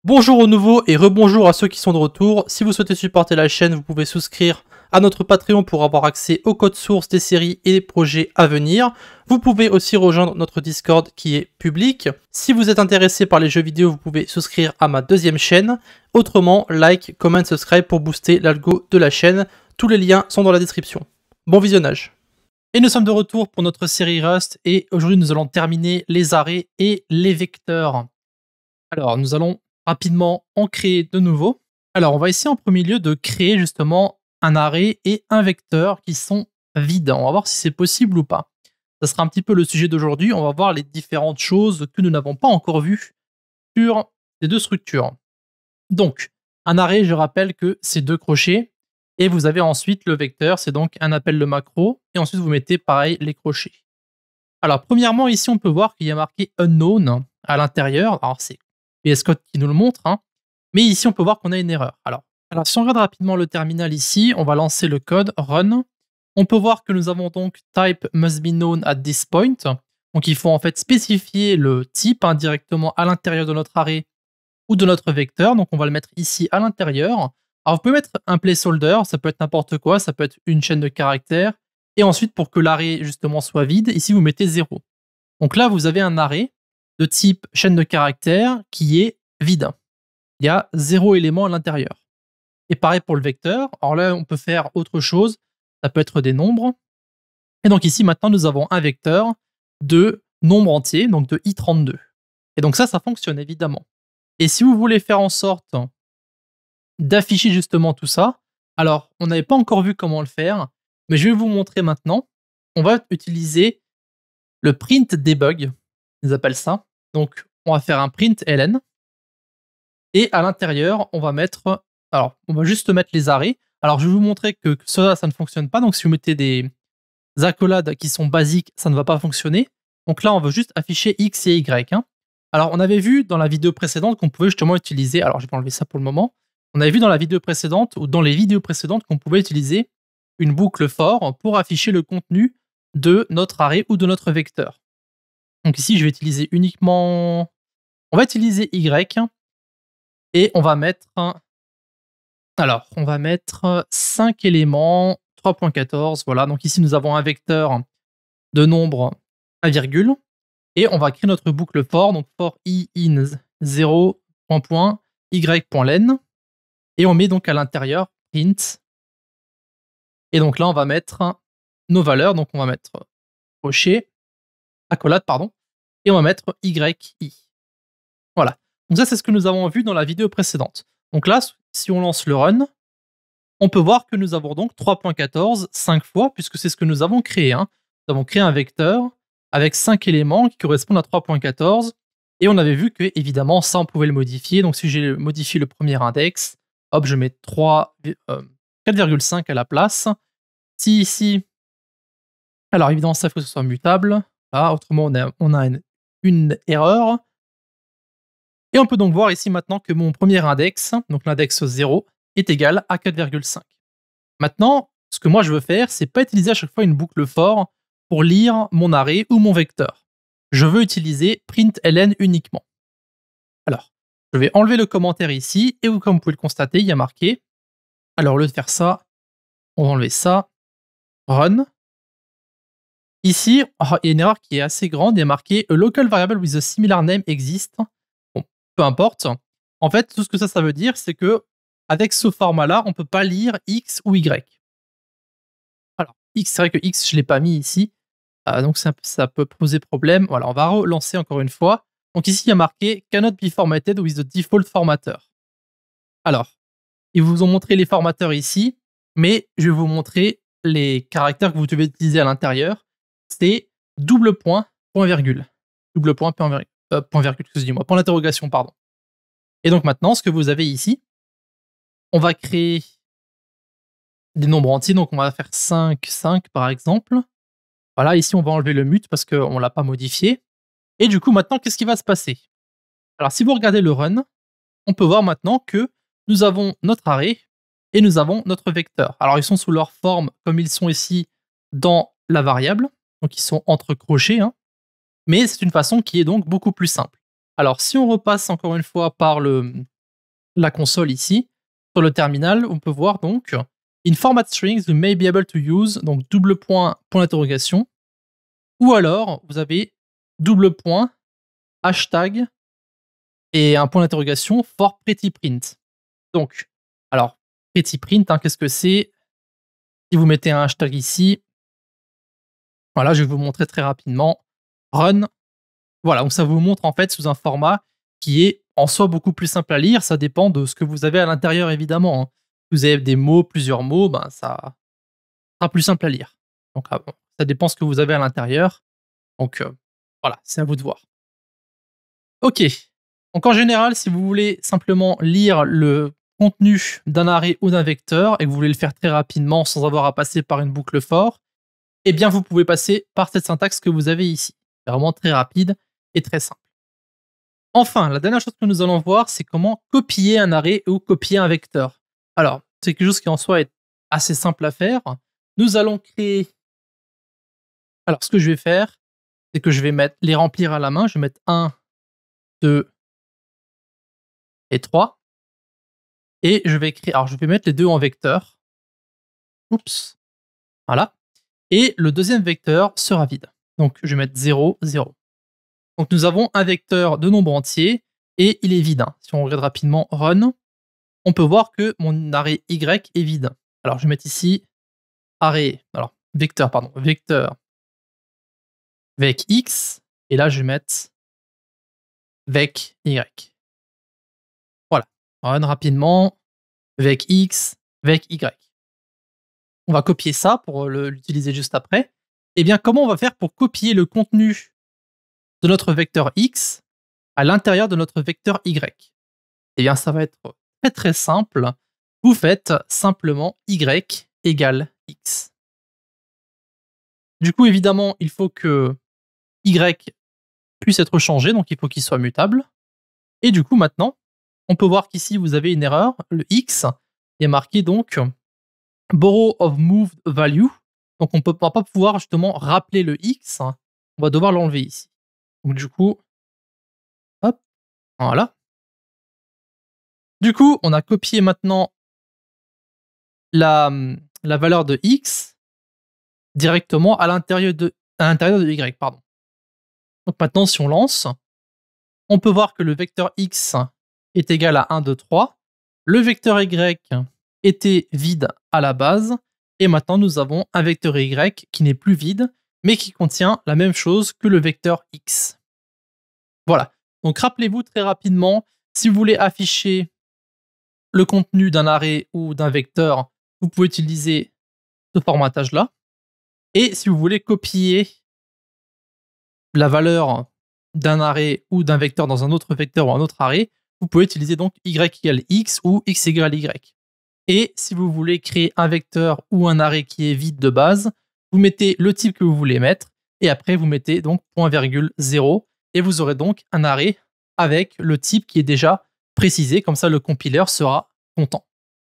Bonjour aux nouveaux et rebonjour à ceux qui sont de retour. Si vous souhaitez supporter la chaîne, vous pouvez souscrire à notre Patreon pour avoir accès au code source des séries et des projets à venir. Vous pouvez aussi rejoindre notre Discord qui est public. Si vous êtes intéressé par les jeux vidéo, vous pouvez souscrire à ma deuxième chaîne. Autrement, like, comment, subscribe pour booster l'algo de la chaîne. Tous les liens sont dans la description. Bon visionnage. Et nous sommes de retour pour notre série Rust et aujourd'hui nous allons terminer les arrêts et les vecteurs. Alors nous allons rapidement en créer de nouveaux. Alors on va essayer en premier lieu de créer justement un arrêt et un vecteur qui sont vides. On va voir si c'est possible ou pas. Ça sera un petit peu le sujet d'aujourd'hui. On va voir les différentes choses que nous n'avons pas encore vues sur ces deux structures. Donc un arrêt, je rappelle que c'est 2 crochets et vous avez ensuite le vecteur, c'est donc un appel de macro et ensuite vous mettez pareil les crochets. Alors premièrement ici on peut voir qu'il y a marqué unknown à l'intérieur. Alors c'est VS Code qui nous le montre, hein. Mais ici, on peut voir qu'on a une erreur. Alors, si on regarde rapidement le terminal ici, on va lancer le code run. On peut voir que nous avons donc type must be known at this point. Donc, il faut en fait spécifier le type directement à l'intérieur de notre arrêt ou de notre vecteur. Donc, on va le mettre ici à l'intérieur. Alors, vous pouvez mettre un placeholder, ça peut être n'importe quoi, ça peut être une chaîne de caractères. Et ensuite, pour que l'arrêt justement soit vide, ici, vous mettez 0. Donc là, vous avez un arrêt de type chaîne de caractères qui est vide. Il y a 0 élément à l'intérieur. Et pareil pour le vecteur. Alors là, on peut faire autre chose. Ça peut être des nombres. Et donc ici, maintenant, nous avons un vecteur de nombre entier, donc de i32. Et donc ça fonctionne évidemment. Et si vous voulez faire en sorte d'afficher justement tout ça, alors on n'avait pas encore vu comment le faire, mais je vais vous montrer maintenant. On va utiliser le print debug, ils appellent ça. Donc on va faire un print ln. Et à l'intérieur, on va mettre... Alors, on va juste mettre les arrêts. Alors, je vais vous montrer que ça ne fonctionne pas. Donc, si vous mettez des accolades qui sont basiques, ça ne va pas fonctionner. Donc là, on veut juste afficher X et Y. Hein. Alors, on avait vu dans la vidéo précédente qu'on pouvait justement utiliser... Alors, je vais enlever ça pour le moment. On avait vu dans la vidéo précédente, ou dans les vidéos précédentes, qu'on pouvait utiliser une boucle for pour afficher le contenu de notre arrêt ou de notre vecteur. Donc ici, je vais utiliser uniquement... On va utiliser Y. Et on va mettre... Alors, on va mettre 5 éléments, 3.14, voilà. Donc ici, nous avons un vecteur de nombre 1, virgule, et on va créer notre boucle for, donc for i in 0, y.len, et on met donc à l'intérieur print. Et donc là, on va mettre nos valeurs, donc on va mettre crochet, accolade, pardon, et on va mettre yi. Voilà. Donc ça, c'est ce que nous avons vu dans la vidéo précédente. Donc là, si on lance le run, on peut voir que nous avons donc 3.14 5 fois, puisque c'est ce que nous avons créé. Hein. Nous avons créé un vecteur avec 5 éléments qui correspondent à 3.14. Et on avait vu que, évidemment, ça, on pouvait le modifier. Donc si j'ai modifié le premier index, hop, je mets 4,5 à la place. Si ici... Alors évidemment, ça, il faut que ce soit mutable. Là, autrement, on a une erreur. Et on peut donc voir ici maintenant que mon premier index, donc l'index 0, est égal à 4,5. Maintenant, ce que moi je veux faire, c'est pas utiliser à chaque fois une boucle for pour lire mon arrêt ou mon vecteur. Je veux utiliser println uniquement. Alors, je vais enlever le commentaire ici, et comme vous pouvez le constater, il y a marqué, alors au lieu de faire ça, on va enlever ça, run. Ici, il y a une erreur qui est assez grande, il y a marqué a local variable with a similar name exist. Bon, peu importe. En fait, tout ce que ça veut dire, c'est que avec ce format-là, on ne peut pas lire X ou Y. Alors, X, c'est vrai que X, je ne l'ai pas mis ici. Donc, ça peut poser problème. Voilà, on va relancer encore une fois. Donc ici, il y a marqué cannot be formatted with the default formatter. Alors, ils vous ont montré les formateurs ici, mais je vais vous montrer les caractères que vous devez utiliser à l'intérieur. C'est double point, point virgule. Double point, point virgule, excusez-moi, point d'interrogation, pardon. Et donc maintenant, ce que vous avez ici, on va créer des nombres entiers, donc on va faire 5, 5 par exemple. Voilà, ici on va enlever le mut parce qu'on ne l'a pas modifié. Et du coup, maintenant, qu'est-ce qui va se passer? Alors, si vous regardez le run, on peut voir maintenant que nous avons notre arrêt et nous avons notre vecteur. Alors, ils sont sous leur forme comme ils sont ici dans la variable, donc ils sont entre crochets, hein, mais c'est une façon qui est donc beaucoup plus simple. Alors, si on repasse encore une fois par le la console ici, sur le terminal, on peut voir donc in format strings, you may be able to use, donc double point, point d'interrogation, ou alors vous avez double point, hashtag, et un point d'interrogation for pretty print. Donc, alors, pretty print, hein, qu'est-ce que c'est? Si vous mettez un hashtag ici, voilà, je vais vous montrer très rapidement. Run. Voilà, donc ça vous montre en fait sous un format qui est en soi beaucoup plus simple à lire. Ça dépend de ce que vous avez à l'intérieur, évidemment, hein. Si vous avez des mots, plusieurs mots, ben ça sera plus simple à lire. Donc bon, ça dépend ce que vous avez à l'intérieur. Donc voilà, c'est à vous de voir. Ok. Donc en général, si vous voulez simplement lire le contenu d'un arrêt ou d'un vecteur et que vous voulez le faire très rapidement sans avoir à passer par une boucle for, eh bien vous pouvez passer par cette syntaxe que vous avez ici. C'est vraiment très rapide et très simple. Enfin, la dernière chose que nous allons voir, c'est comment copier un arrêt ou copier un vecteur. Alors, c'est quelque chose qui en soi est assez simple à faire. Nous allons créer... Alors, ce que je vais faire, c'est que je vais les remplir à la main. Je vais mettre 1, 2 et 3. Et je vais créer... Alors, je vais mettre les deux en vecteur. Oups. Voilà. Et le deuxième vecteur sera vide. Donc, je vais mettre 0, 0. Donc, nous avons un vecteur de nombre entier et il est vide. Si on regarde rapidement run, on peut voir que mon arrêt Y est vide. Alors, je vais mettre ici arrêt, alors vecteur, pardon, vecteur vec X, et là, je vais mettre vec Y. Voilà, run rapidement, vec X, vec Y. On va copier ça pour l'utiliser juste après. Eh bien, comment on va faire pour copier le contenu de notre vecteur X à l'intérieur de notre vecteur Y? Eh bien, ça va être très très simple. Vous faites simplement Y égale X. Du coup, évidemment, il faut que Y puisse être changé, donc il faut qu'il soit mutable. Et du coup, maintenant, on peut voir qu'ici, vous avez une erreur. Le X est marqué donc borrow of moved value. Donc, on ne va pas pouvoir justement rappeler le X. On va devoir l'enlever ici. Donc, du coup, hop, voilà. Du coup, on a copié maintenant la valeur de X directement à l'intérieur de Y, pardon. Donc maintenant, si on lance, on peut voir que le vecteur X est égal à 1, 2, 3. Le vecteur Y était vide à la base. Et maintenant, nous avons un vecteur Y qui n'est plus vide, mais qui contient la même chose que le vecteur X. Voilà. Donc rappelez-vous très rapidement, si vous voulez afficher le contenu d'un arrêt ou d'un vecteur, vous pouvez utiliser ce formatage-là. Et si vous voulez copier la valeur d'un arrêt ou d'un vecteur dans un autre vecteur ou un autre arrêt, vous pouvez utiliser donc y égale x ou x égale y. Et si vous voulez créer un vecteur ou un arrêt qui est vide de base, vous mettez le type que vous voulez mettre et après vous mettez donc point virgule 0 et vous aurez donc un arrêt avec le type qui est déjà précisé, comme ça le compiler sera content.